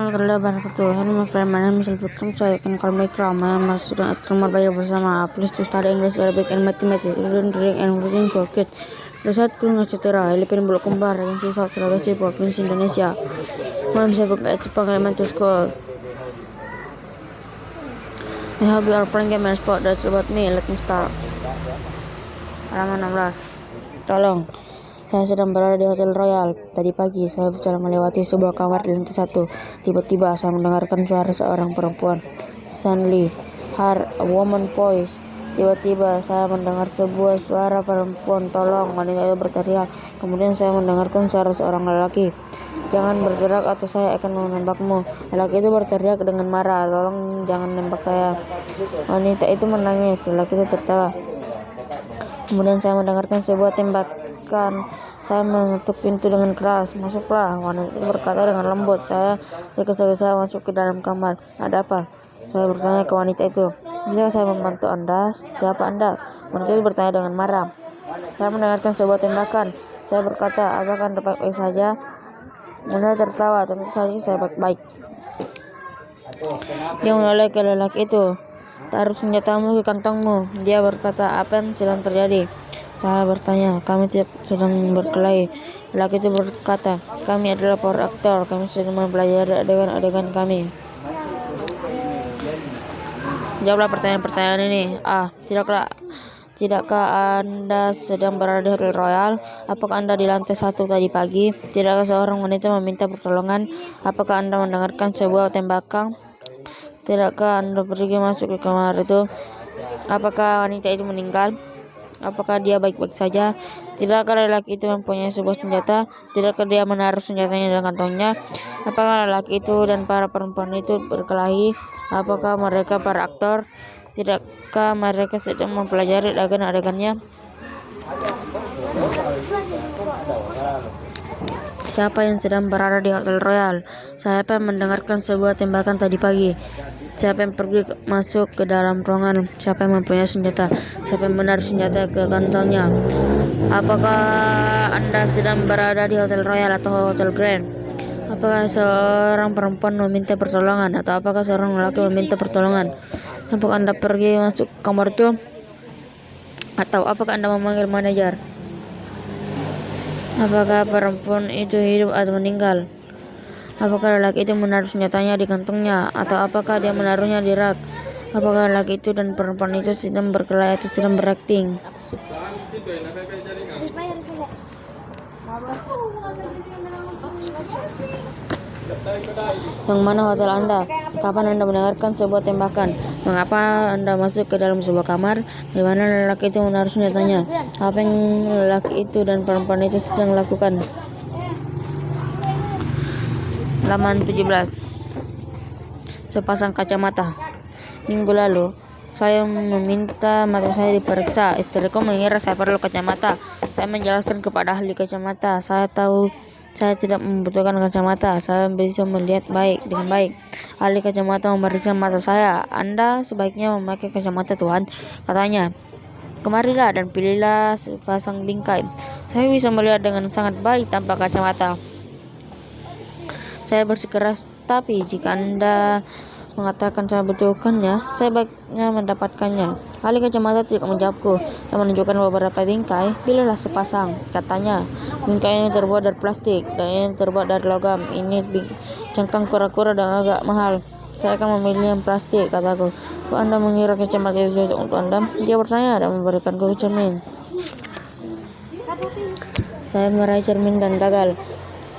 Warahmatullahi Wabarakatuh. Hello my friend, my name is Al-Fikram, so you can call me Kram. I am a student at Rumah Bayar bersama. Please to study English, Arabic, and Mathematics, reading and reading for kids. Research Kulung etc. Filipin Bulak Kembar, Agensi South Sulawesi, Provinsi Indonesia. Mom saya at Sepang Elementary School. I hope you are playing game and sport. That's about me. Let me start. Halaman 16. Tolong. Saya sedang berada di Hotel Royal. Tadi pagi, saya berjalan melewati sebuah kamar di lantai 1. Tiba-tiba, saya mendengarkan suara seorang perempuan. Suddenly, heard a woman voice. Tiba-tiba, saya mendengar sebuah suara perempuan. Tolong, wanita itu berteriak. Kemudian saya mendengarkan suara seorang lelaki. Jangan bergerak atau saya akan menembakmu. Lelaki itu berteriak dengan marah. Tolong, jangan nembak saya. Wanita itu menangis. Lelaki itu tertawa. Kemudian saya mendengarkan sebuah tembakan. Saya mengetuk pintu dengan keras. Masuklah, wanita itu berkata dengan lembut. Saya tergesa-gesa masuk ke dalam kamar. Ada apa? Saya bertanya ke wanita itu. Bisa saya membantu Anda? Siapa Anda? Wanita itu bertanya dengan marah. Saya mendengarkan sebuah tembakan. Saya berkata, apakah Anda baik-baik saja? Wanita tertawa. Tentu saja saya baik-baik. Dia menoleh ke lelaki itu. Taruh senjatamu ke kantongmu. Dia berkata, apa yang sedang terjadi? Saya bertanya, kami tidak sedang berkelahi. Lelaki itu berkata, kami adalah para aktor. Kami sedang mempelajari adegan-adegan kami. Jawablah pertanyaan-pertanyaan ini. Tidakkah Anda sedang berada di Hotel Royal? Apakah Anda di lantai 1 tadi pagi? Tidakkah seorang wanita meminta pertolongan? Apakah Anda mendengarkan sebuah tembakan? Tidakkah Anda pergi masuk ke kamar itu? Apakah wanita itu meninggal? Apakah dia baik-baik saja? Tidakkah lelaki itu mempunyai sebuah senjata? Tidakkah dia menaruh senjatanya dalam kantongnya? Apakah lelaki itu dan para perempuan itu berkelahi? Apakah mereka para aktor? Tidakkah mereka sedang mempelajari adegan-adegannya? Siapa yang sedang berada di Hotel Royal? Siapa yang mendengarkan sebuah tembakan tadi pagi? Siapa yang pergi masuk ke dalam ruangan? Siapa yang mempunyai senjata? Siapa yang menaruh senjata ke kantongnya? Apakah Anda sedang berada di Hotel Royal atau Hotel Grand? Apakah seorang perempuan meminta pertolongan atau apakah seorang lelaki meminta pertolongan? Apakah Anda pergi masuk kamar itu? Atau apakah Anda memanggil manajer? Apakah perempuan itu hidup atau meninggal? Apakah lelaki itu menaruh senjatanya di kantongnya? Atau apakah dia menaruhnya di rak? Apakah lelaki itu dan perempuan itu sedang berkelahi atau sedang berakting? Yang mana hotel Anda? Kapan Anda mendengarkan sebuah tembakan? Mengapa Anda masuk ke dalam sebuah kamar? Di mana lelaki itu menaruh senjatanya? Apa yang lelaki itu dan perempuan itu sedang lakukan? Halaman 17. Sepasang kacamata. Minggu lalu, saya meminta mata saya diperiksa. Istriku mengira saya perlu kacamata. Saya menjelaskan kepada ahli kacamata. Saya tahu saya tidak membutuhkan kacamata. Saya bisa melihat dengan baik. Ahli kacamata memeriksa mata saya. Anda sebaiknya memakai kacamata, Tuhan, katanya. Kemarilah dan pilihlah sepasang bingkai. Saya bisa melihat dengan sangat baik tanpa kacamata. Saya bersikeras, tapi jika Anda mengatakan saya butuhkannya, saya baiknya mendapatkannya. Ahli kacamata tidak menjawabku dan menunjukkan beberapa bingkai. Pilihlah sepasang, katanya. Bingkai ini terbuat dari plastik dan ini terbuat dari logam. Ini cangkang kura-kura dan agak mahal. Saya akan memilih yang plastik, kataku. Kok Anda mengira kacamata itu cocok untuk Anda? Dia bertanya dan memberikanku cermin. Saya meraih cermin dan gagal.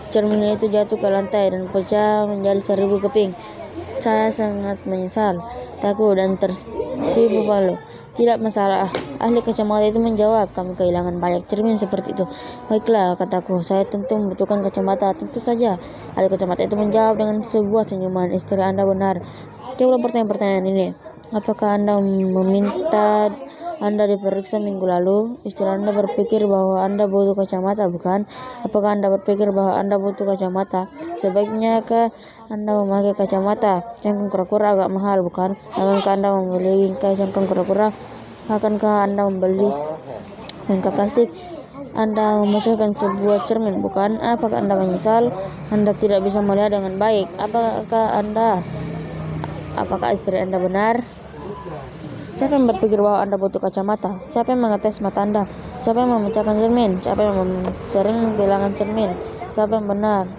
Cermin itu jatuh ke lantai dan pecah menjadi 1000 keping. Saya sangat menyesal, takut dan tersipu palu. Tidak masalah, ahli kacamata itu menjawab. Kami kehilangan banyak cermin seperti itu. Baiklah, kataku, saya tentu membutuhkan kacamata. Tentu saja, ahli kacamata itu menjawab dengan sebuah senyuman. Istri Anda benar. Jawablah pertanyaan-pertanyaan ini. Apakah Anda meminta Anda diperiksa minggu lalu? Istri Anda berpikir bahwa Anda butuh kacamata, bukan? Apakah Anda berpikir bahwa Anda butuh kacamata? Sebaiknya Anda memakai kacamata. Cangkang kura-kura agak mahal, bukan? Akankah Anda membeli bingkai cangkang kura-kura? Akankah Anda membeli bingkai plastik? Anda memecahkan sebuah cermin, bukan? Apakah Anda menyesal? Anda tidak bisa melihat dengan baik. Apakah istri Anda benar? Siapa yang berpikir bahwa Anda butuh kacamata? Siapa yang mengetes mata Anda? Siapa yang memecahkan cermin? Siapa yang sering kehilangan cermin? Siapa yang benar?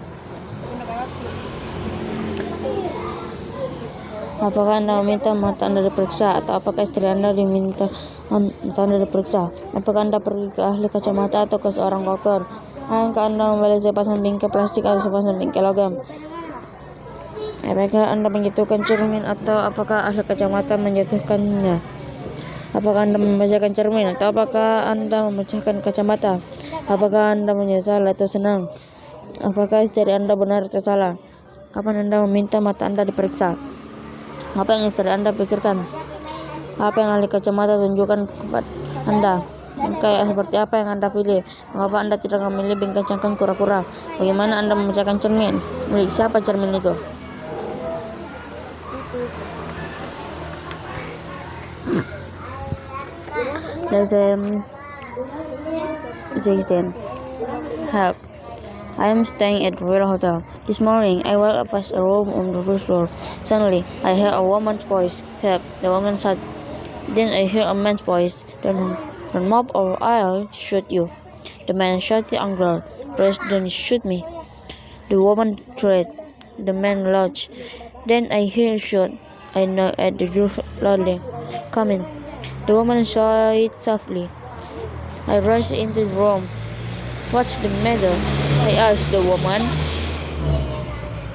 Apakah Anda meminta mata Anda diperiksa, atau apakah istri Anda diminta mata Anda diperiksa? Apakah Anda pergi ke ahli kacamata atau ke seorang dokter? Apakah Anda membeli sepasang bingkai plastik atau sepasang bingkai logam? Apakah Anda menjatuhkan cermin, atau apakah ahli kacamata menjatuhkannya? Apakah Anda memecahkan cermin, atau apakah Anda memecahkan kacamata? Apakah Anda menyesal atau senang? Apakah istri Anda benar atau salah? Kapan Anda meminta mata Anda diperiksa? Apa yang istri Anda pikirkan? Apa yang ahli kacamata tunjukkan kepada Anda? Bingkai seperti apa yang Anda pilih? Mengapa Anda tidak memilih bingkai cangkang kura-kura? Bagaimana Anda memecahkan cermin? Milik siapa cermin itu? Lesson 16. Help. I am staying at Royal Hotel. This morning, I walked past a room on the first floor. Suddenly, I heard a woman's voice. Help, the woman said. Then I heard a man's voice. Don't mop or I'll shoot you. The man shouted angrily. Please don't shoot me. The woman threatened. The man lodged. Then I hear a shot. I knocked at the door loudly. Come in. The woman sighed softly. I rushed into the room. What's the matter? I asked the woman.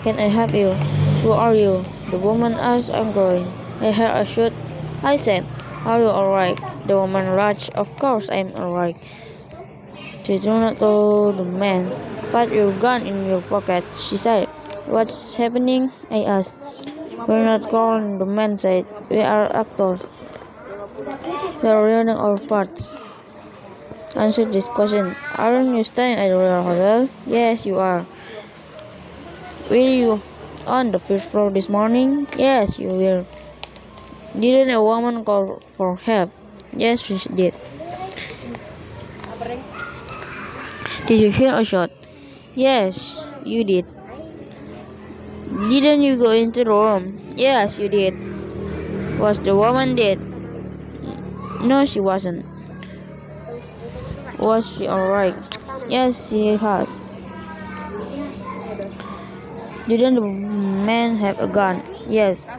Can I help you? Who are you? The woman asked angrily. I heard a shot. I said, are you alright? The woman laughed. Of course I'm alright. She turned to the man. Put your gun in your pocket, she said. What's happening? I asked. We're not calling, the man said. We are actors. We are learning our parts. Answer this question. Aren't you staying at the Royal Hotel? Yes, you are. Were you on the first floor this morning? Yes, you were. Didn't a woman call for help? Yes, she did. Did you hear a shot? Yes, you did. Didn't you go into the room? Yes, you did. Was the woman dead? No, she wasn't. Was she alright? Yes, she has. Didn't the man have a gun? Yes.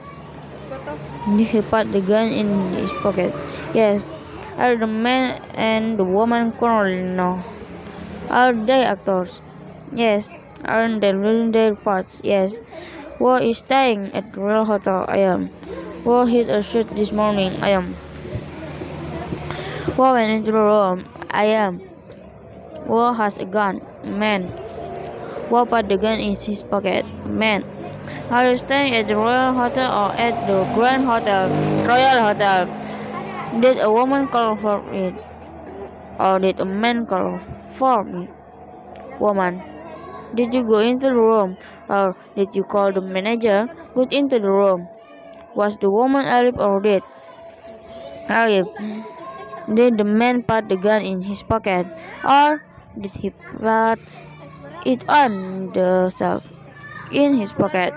Did he put the gun in his pocket? Yes. Are the man and the woman quarreling now? Are they actors? Yes. Aren't they learning their parts? Yes. Who is staying at the Royal Hotel? I am. Who hit a shot this morning? I am. Who went into the room? I am. Who has a gun? Man. Who put the gun in his pocket? Man. Are you staying at the Royal Hotel or at the Grand Hotel? Royal Hotel. Did a woman call for it? Or did a man call for me? Woman. Did you go into the room? Or did you call the manager? Go into the room. Was the woman alive or dead? Alive. Did the man put the gun in his pocket? Or did he put it on the shelf in his pocket?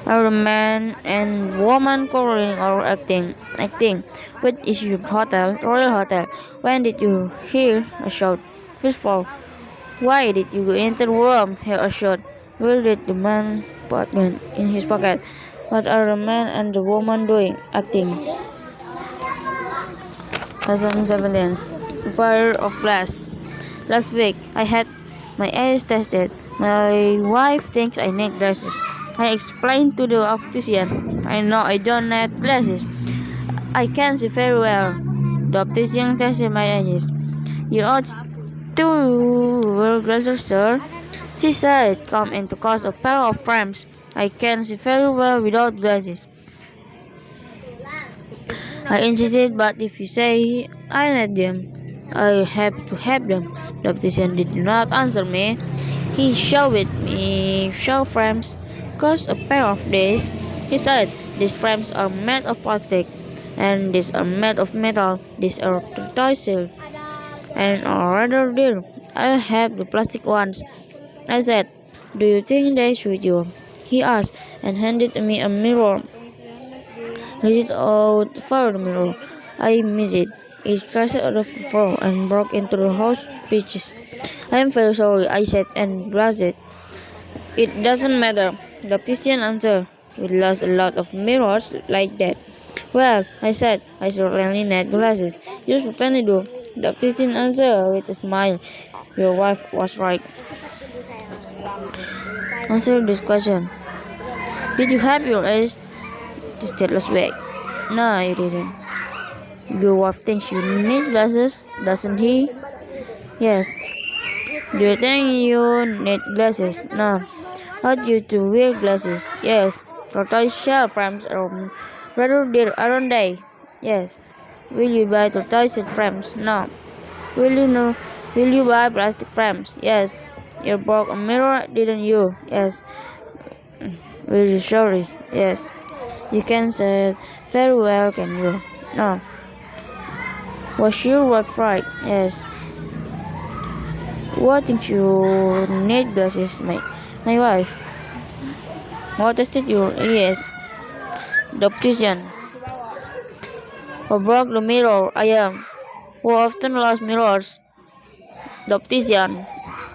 Are the man and woman quarreling or acting? What is your hotel? Royal Hotel. When did you hear a shot? First of all, why did you go into the room? Hear a shot. Where did the man put gun in his pocket? What are the man and the woman doing? Acting. Lesson 17. Pair of glass. Last week, I had my eyes tested. My wife thinks I need glasses. I explained to the optician. I know I don't need glasses. I can see very well. The optician tested my eyes. You ought to wear glasses, sir. She said, come in to cost a pair of frames. I can see very well without glasses. I insisted, but if you say I need them, I have to have them. The optician did not answer me. He showed me show frames. Cost a pair of these. He said, these frames are made of plastic, and these are made of metal. These are tortoise shell. and rather dear. I have the plastic ones. I said, "Do you think they suit you?" He asked, and handed me a mirror. Reached out for the mirror. I missed it. It crashed on the floor and broke into the house pieces. "I am very sorry," I said and blushed. "It doesn't matter," the optician answered. "We lost a lot of mirrors like that." "Well," I said, "I certainly need glasses." "You certainly do," the optician answered with a smile. "Your wife was right." Answer this question. Did you have your eyes tested last week? No, I didn't. Your wife thinks you need glasses, doesn't he? Yes. Do you think you need glasses? No. Ought you to wear glasses? Yes. Tortoiseshell frames are rather dear, aren't they? Yes. Will you buy tortoiseshell frames? No. Will you know? Will you buy plastic frames? Yes. You broke a mirror, didn't you? Yes. Really sorry. Yes. You can say very well, can you? No. Was your wife right? Yes. What think you need glasses, my wife? What tested your ears? The optician. Who broke the mirror? I am. Who often lost mirrors? The optician.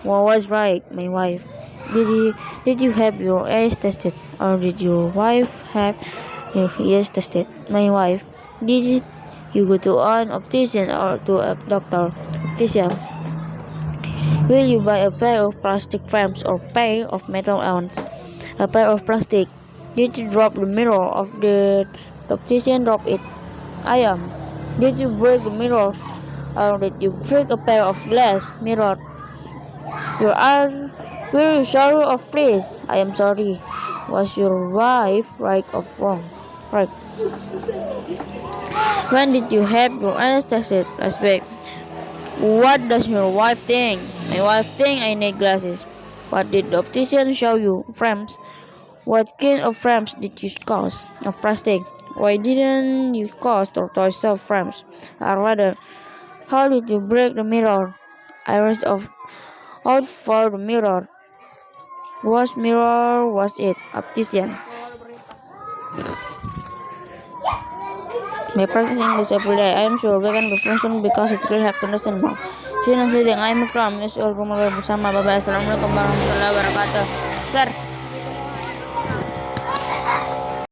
Who was right? My wife. Did you have your ears tested, or did your wife have your ears tested? My wife. Did you go to an optician or to a doctor? Optician. Will you buy a pair of plastic frames or pair of metal ones? A pair of plastic. Did you drop the mirror of the optician? Drop it. I am. Did you break the mirror, or did you break a pair of glass mirror? You are very sorry or please? I am sorry. Was your wife right or wrong? Right. When did you have your eyes tested? Last week. What does your wife think? My wife think I need glasses. What did the optician show you? Frames. What kind of frames did you use? Of plastic. Why didn't you use tortoise frames? Or rather, how did you break the mirror? I reached out for the mirror. Whose mirror was it? Optician. By practicing English every day, I am sure we can be fluent because it will help to understand more. See you next video. I'm Ikram. Yes, all bersama. Bye bye. Assalamualaikum warahmatullahi wabarakatuh. Sir.